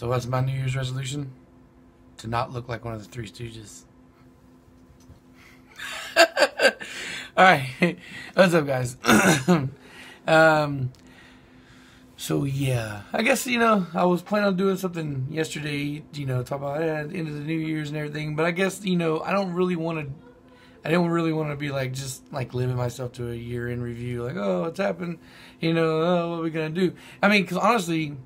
So what's my New Year's resolution? To not look like one of the Three Stooges. Alright. What's up, guys? So yeah, I guess, I was planning on doing something yesterday, talk about the end of the New Year's and everything, but I guess, I don't really want to be like, just like limit myself to a year in review, like, oh, what's happened, oh, what are we going to do? I mean, because honestly,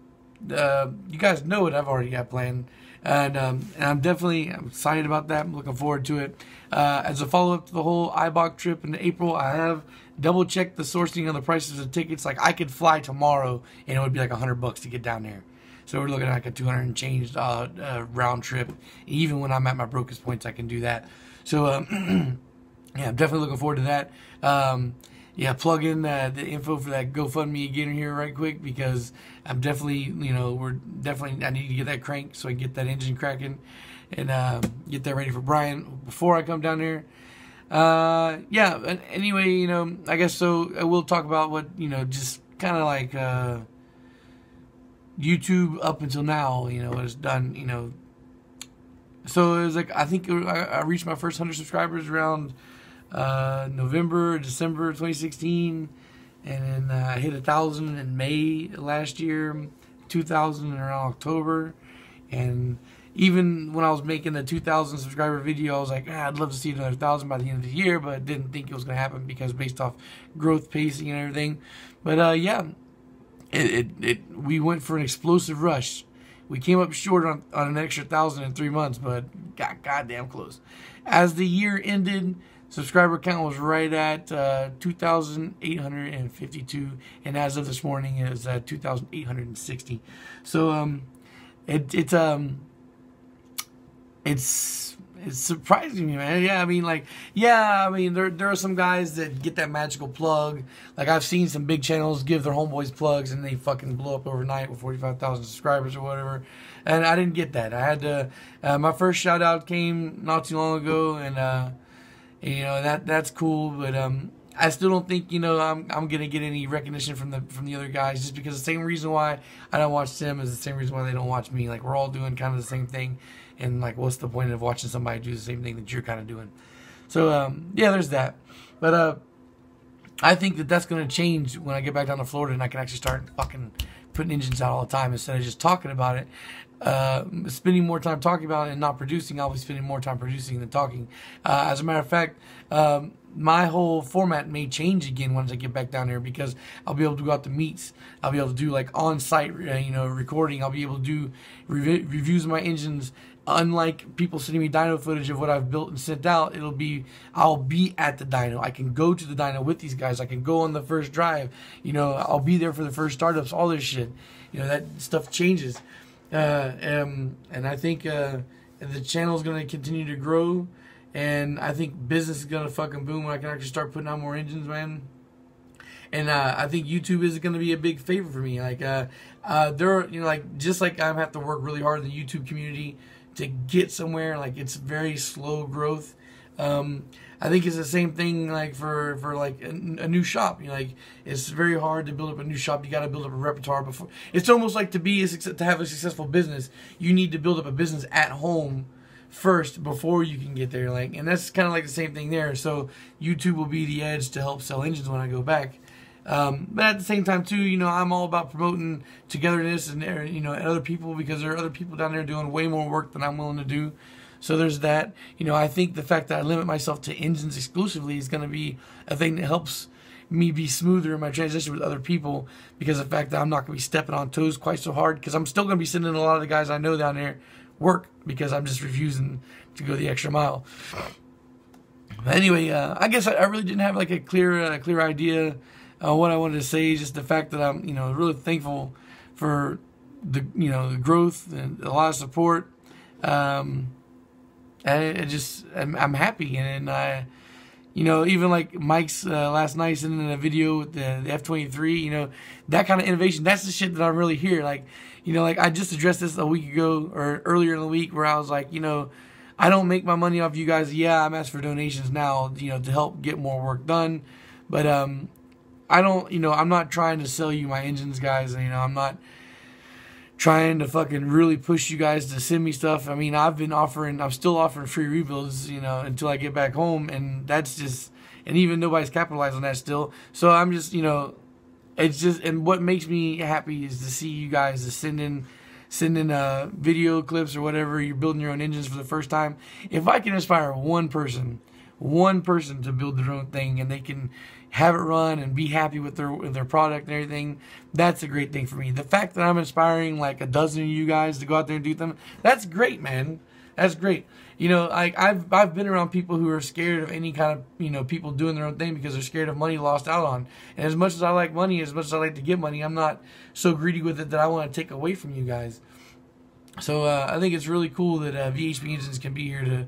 you guys know what I've already got planned, and I'm excited about that. I'm looking forward to it. As a follow-up to the whole IBOC trip in April, I have double-checked the sourcing on the prices of tickets. Like, I could fly tomorrow, and it would be like $100 to get down there. So we're looking at like a 200 and change round trip. Even when I'm at my brokest points, I can do that. So, yeah, I'm definitely looking forward to that. Yeah, plug in the info for that GoFundMe again here right quick, because I'm definitely, I need to get that crank so I can get that engine cracking and get that ready for Brian before I come down there. Yeah, anyway, I guess so. I will talk about what, just kind of like YouTube up until now, what it's done, So it was like, I think I reached my first 100 subscribers around November, December 2016, and then I hit 1,000 in May last year, 2,000 around October, and even when I was making the 2,000 subscriber video, I was like, I'd love to see another 1,000 by the end of the year, but didn't think it was going to happen because based off growth pacing and everything. But yeah, we went for an explosive rush. We came up short on an extra 1,000 in 3 months, but got goddamn close. As the year ended, subscriber count was right at 2,852, and as of this morning, it is 2,860. So it's surprising me, man. Yeah, I mean, there are some guys that get that magical plug. Like, I've seen some big channels give their homeboys plugs and they fucking blow up overnight with 45,000 subscribers or whatever. And I didn't get that. I had to. My first shout out came not too long ago, and that's cool. But I still don't think I'm gonna get any recognition from the other guys, just because the same reason why I don't watch them is the same reason why they don't watch me. Like, we're all doing kind of the same thing. And, like, what's the point of watching somebody do the same thing that you're kind of doing? So, yeah, there's that. But I think that's going to change when I get back down to Florida and I can actually start fucking putting engines out all the time instead of just talking about it. Spending more time talking about it and not producing. I'll be spending more time producing than talking. As a matter of fact, my whole format may change again once I get back down there, because I'll be able to go out to meets. I'll be able to do like on-site, recording. I'll be able to do reviews of my engines. Unlike people sending me dyno footage of what I've built and sent out, I'll be at the dyno. I can go to the dyno with these guys. I can go on the first drive. I'll be there for the first startups. All this shit. That stuff changes. And I think the channel is going to continue to grow. And I think business is going to fucking boom when I can actually start putting out more engines, man. And I think YouTube is going to be a big favor for me. Like, just like I have to work really hard in the YouTube community to get somewhere. Like, it's very slow growth. I think it's the same thing like for like a new shop. It's very hard to build up a new shop. You got to build up a repertoire before. It's almost like to have a successful business, you need to build up a business at home first before you can get there. And that's kind of like the same thing there. So YouTube will be the edge to help sell engines when I go back. But at the same time too, I'm all about promoting togetherness and other people, because there are other people down there doing way more work than I'm willing to do. So there's that. I think the fact that I limit myself to engines exclusively is going to be a thing that helps me be smoother in my transition with other people, because of the fact that I'm not going to be stepping on toes quite so hard, because I'm still going to be sending a lot of the guys I know down there work, because I'm just refusing to go the extra mile. But anyway, I guess I really didn't have like a clear idea. What I wanted to say is just the fact that I'm, really thankful for the growth and a lot of support. And I'm happy. And I, even like Mike's last night sending a video with the F-23, that kind of innovation, that's the shit that I really hear. Like, like I just addressed this a week ago or earlier in the week, where I was like, I don't make my money off you guys. Yeah, I'm asking for donations now, to help get more work done. But, I don't, I'm not trying to sell you my engines, guys. I'm not trying to fucking really push you guys to send me stuff. I mean, I'm still offering free rebuilds, you know, until I get back home, and that's just, and even nobody's capitalized on that still. So I'm just, you know, it's just, and what makes me happy is to see you guys sending video clips or whatever. You're building your own engines for the first time. If I can inspire one person to build their own thing, and they can have it run and be happy with their product and everything, that's a great thing for me. The fact that I'm inspiring like a dozen of you guys to go out there and do them, that's great, man. That's great. You know, I've been around people who are scared of any kind of, you know, people doing their own thing because they're scared of money lost out on. And as much as I like money, as much as I like to give money, I'm not so greedy with it that I want to take away from you guys. So I think it's really cool that VHP Engines can be here to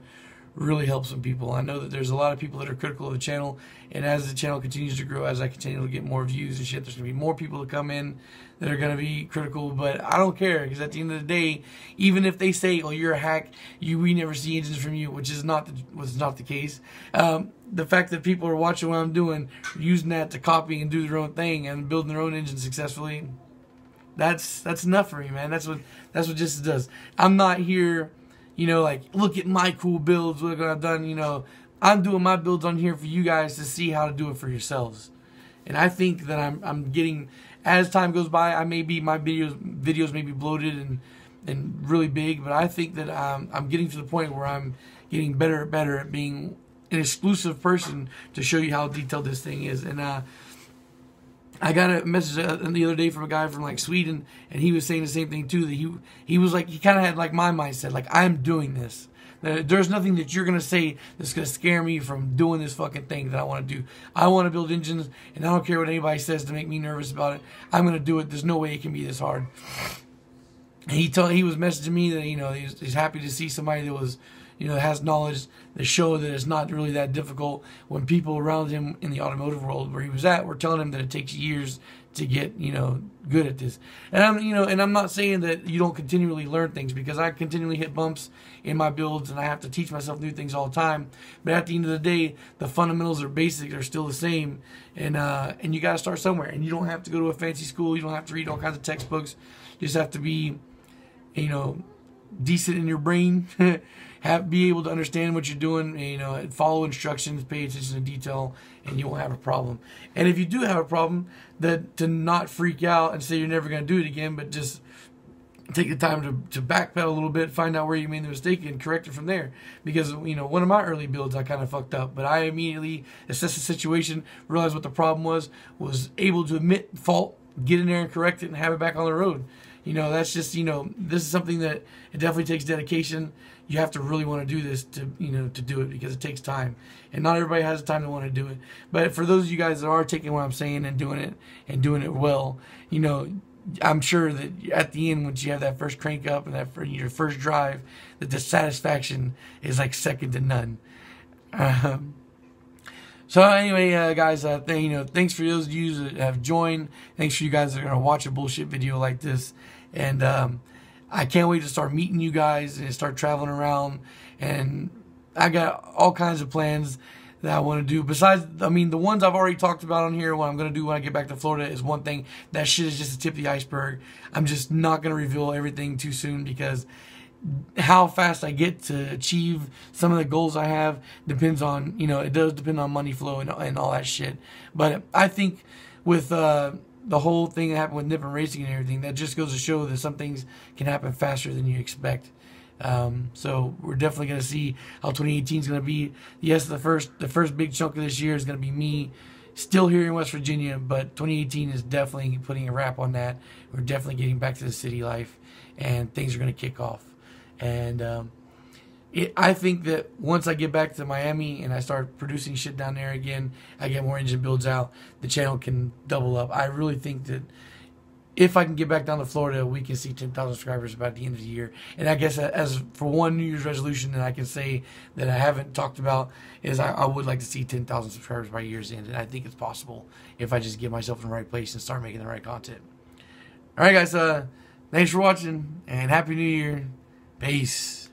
really help some people. I know that there's a lot of people that are critical of the channel, and as the channel continues to grow, as I continue to get more views and shit, there's going to be more people that come in that are going to be critical, but I don't care, because at the end of the day, even if they say, oh, you're a hack, we never see engines from you, which is not the case, the fact that people are watching what I'm doing, using that to copy and do their own thing and building their own engine successfully, that's enough for me, man. That's what Just does. I'm not here, you know, like, look at my cool builds, look what I've done, you know. I'm doing my builds on here for you guys to see how to do it for yourselves. And I think that I'm getting, as time goes by, my videos may be bloated and really big, but I think that I'm getting to the point where I'm getting better and better at being an exclusive person to show you how detailed this thing is. And I got a message the other day from a guy from like Sweden, and he was saying the same thing too. That he was like, he kind of had like my mindset, like, I'm doing this. There's nothing that you're gonna say that's gonna scare me from doing this fucking thing that I want to do. I want to build engines, and I don't care what anybody says to make me nervous about it. I'm gonna do it. There's no way it can be this hard. And he was messaging me that, you know, he's happy to see somebody that was, you know, has knowledge that show that it's not really that difficult, when people around him in the automotive world where he was at were telling him that it takes years to get, you know, good at this. And I'm not saying that you don't continually learn things, because I continually hit bumps in my builds and I have to teach myself new things all the time. But at the end of the day, the fundamentals are basic, they're still the same. And you got to start somewhere. And you don't have to go to a fancy school. You don't have to read all kinds of textbooks. You just have to be, you know, decent in your brain, be able to understand what you're doing, you know, follow instructions, pay attention to detail, and you won't have a problem. And if you do have a problem, to not freak out and say you're never going to do it again, but just take the time to backpedal a little bit, find out where you made the mistake, and correct it from there. Because, you know, one of my early builds I kind of fucked up, but I immediately assessed the situation, realized what the problem was able to admit fault, get in there and correct it, and have it back on the road. You know, that's just, you know, this is something that it definitely takes dedication. You have to really want to do this to, you know, to do it, because it takes time. And not everybody has the time to want to do it. But for those of you guys that are taking what I'm saying and doing it well, you know, I'm sure that at the end, once you have that first crank up and your first drive, that the satisfaction is like second to none. So anyway, guys, you know, thanks for those of you that have joined. Thanks for you guys that are going to watch a bullshit video like this. And I can't wait to start meeting you guys and start traveling around. And I got all kinds of plans that I want to do. Besides, I mean, the ones I've already talked about on here, what I'm going to do when I get back to Florida is one thing. That shit is just the tip of the iceberg. I'm just not going to reveal everything too soon, because how fast I get to achieve some of the goals I have depends on, you know, it does depend on money flow and all that shit. But I think with the whole thing that happened with Nippon Racing and everything, that just goes to show that some things can happen faster than you expect. So we're definitely going to see how 2018 is going to be. Yes, the first big chunk of this year is going to be me still here in West Virginia, but 2018 is definitely putting a wrap on that. We're definitely getting back to the city life, and things are going to kick off. And I think that once I get back to Miami and I start producing shit down there again, I get more engine builds out, the channel can double up. I really think that if I can get back down to Florida, we can see 10,000 subscribers by the end of the year. And I guess as for one New Year's resolution that I can say that I haven't talked about is I would like to see 10,000 subscribers by year's end. And I think it's possible if I just get myself in the right place and start making the right content. All right, guys. Thanks for watching, and Happy New Year. Peace.